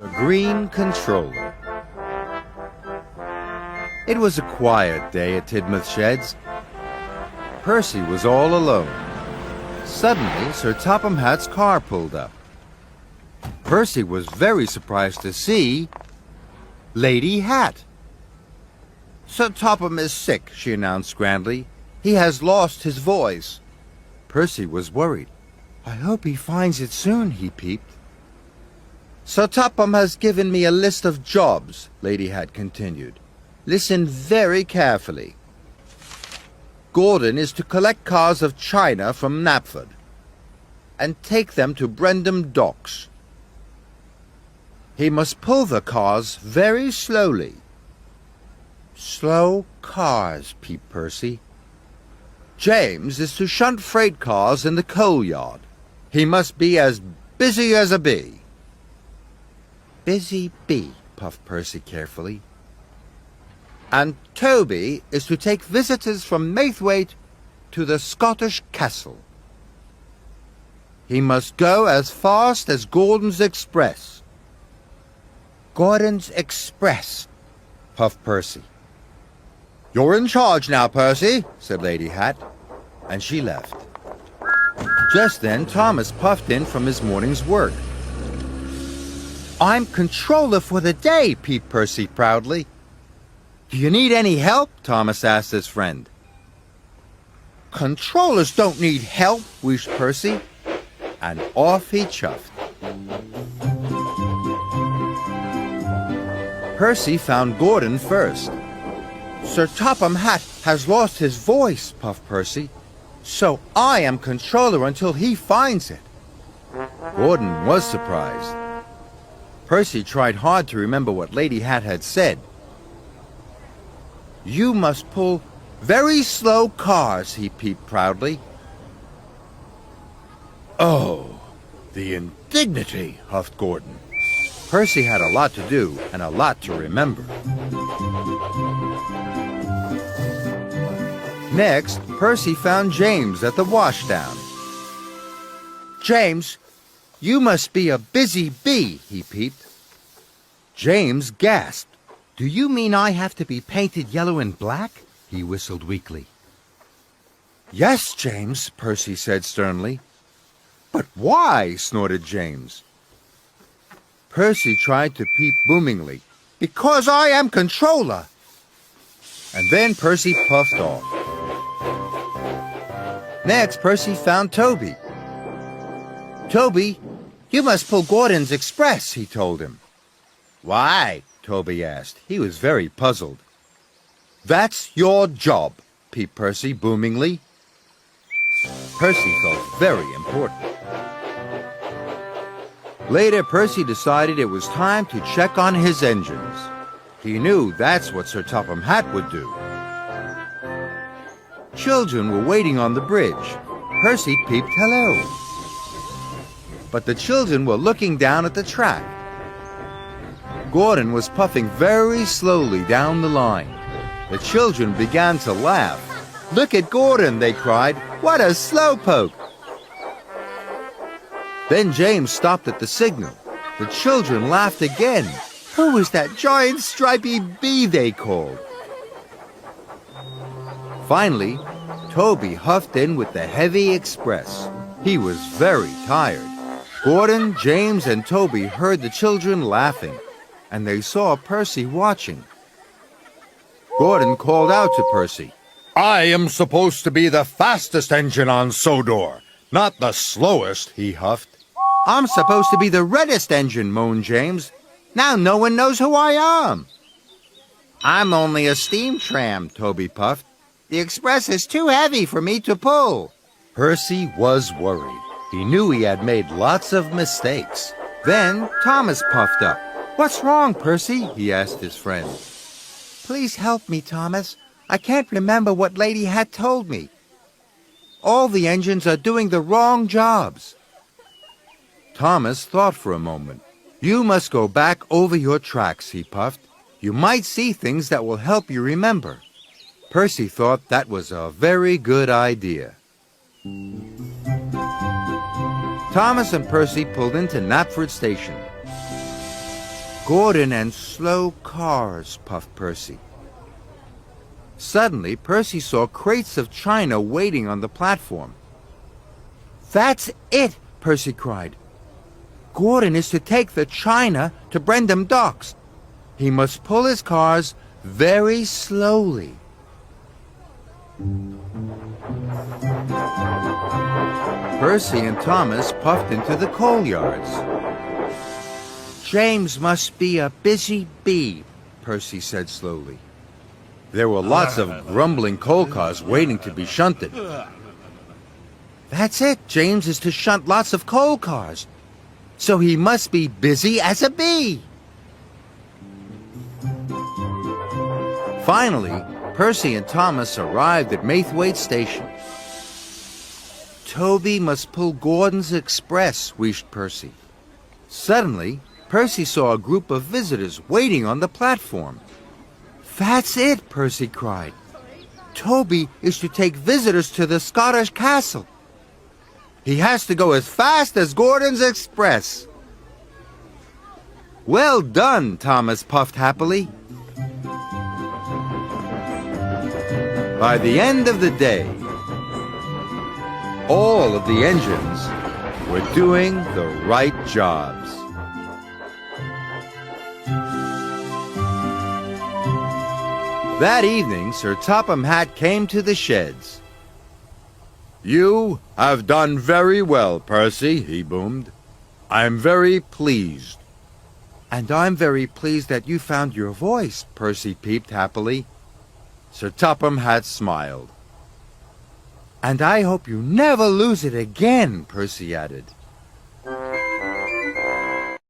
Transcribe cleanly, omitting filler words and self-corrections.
The Green Controller. It was a quiet day at Tidmouth Sheds. Percy was all alone. Suddenly, Sir Topham Hatt's car pulled up. Percy was very surprised to see Lady Hatt. "Sir Topham is sick," she announced grandly. "He has lost his voice." Percy was worried. "I hope he finds it soon," he peeped. "Sir Topham has given me a list of jobs," Lady Hatt continued. "Listen very carefully. Gordon is to collect cars of china from Knapford and take them to Brendam Docks. He must pull the cars very slowly." "Slow cars," peeped Percy. "James is to shunt freight cars in the coal yard. He must be as busy as a bee." "Busy bee," puffed Percy carefully. "And Toby is to take visitors from Maithwaite to the Scottish castle. He must go as fast as Gordon's Express." "Gordon's Express," puffed Percy. "You're in charge now, Percy," said Lady Hatt, and she left. Just then Thomas puffed in from his morning's work. "I'm controller for the day," peeped Percy proudly. "Do you need any help?" Thomas asked his friend. "Controllers don't need help," wheezed Percy, and off he chuffed. Percy found Gordon first. "Sir Topham Hatt has lost his voice," puffed Percy, "so I am controller until he finds it." Gordon was surprised. Percy tried hard to remember what Lady Hatt had said. "You must pull very slow cars," he peeped proudly. "Oh, the indignity," huffed Gordon. Percy had a lot to do and a lot to remember. Next, Percy found James at the washdown. "James, you must be a busy bee," he peeped. James gasped. "Do you mean I have to be painted yellow and black?" he whistled weakly. "Yes, James," Percy said sternly. "But why?" snorted James. Percy tried to peep boomingly. "Because I am controller." And then Percy puffed off. Next, Percy found Toby. "Toby, you must pull Gordon's Express," he told him. "Why?" Toby asked. He was very puzzled. "That's your job," peeped Percy boomingly. Percy felt very important. Later, Percy decided it was time to check on his engines. He knew that's what Sir Topham Hatt would do. Children were waiting on the bridge. Percy peeped hello. But the children were looking down at the track. Gordon was puffing very slowly down the line. The children began to laugh. "Look at Gordon," they cried. "What a slowpoke!" Then James stopped at the signal. The children laughed again. Who was that giant stripy bee, they called. Finally, Toby huffed in with the heavy express. He was very tired. Gordon, James, and Toby heard the children laughing, and they saw Percy watching. Gordon called out to Percy, "I am supposed to be the fastest engine on Sodor, not the slowest," he huffed. "I'm supposed to be the reddest engine," moaned James. "Now no one knows who I am." "I'm only a steam tram," Toby puffed. "The express is too heavy for me to pull." Percy was worried. He knew he had made lots of mistakes. Then Thomas puffed up. "What's wrong, Percy?" he asked his friend. "Please help me, Thomas. I can't remember what Lady Hatt told me. All the engines are doing the wrong jobs." Thomas thought for a moment. "You must go back over your tracks," he puffed. "You might see things that will help you remember." Percy thought that was a very good idea. Thomas and Percy pulled into Knapford Station. Gordon and slow cars, puffed Percy. Suddenly, Percy saw crates of china waiting on the platform. That's it, Percy cried. Gordon is to take the china to Brendam Docks. He must pull his cars very slowly. Percy and Thomas puffed into the coal yards. James must be a busy bee, Percy said slowly. There were lots of grumbling coal cars waiting to be shunted. That's it, James is to shunt lots of coal cars. So he must be busy as a bee. Finally, Percy and Thomas arrived at Maithwaite Station. Toby must pull Gordon's express, wheezed Percy. Suddenly, Percy saw a group of visitors waiting on the platform. That's it, Percy cried. Toby is to take visitors to the Scottish castle. He has to go as fast as Gordon's express. Well done, Thomas puffed happily. By the end of the day, all of the engines were doing the right jobs. That evening, Sir Topham Hatt came to the sheds. You have done very well, Percy, he boomed. I'm very pleased. And I'm very pleased that you found your voice, Percy peeped happily. Sir Topham Hatt smiled. And I hope you never lose it again, Percy added.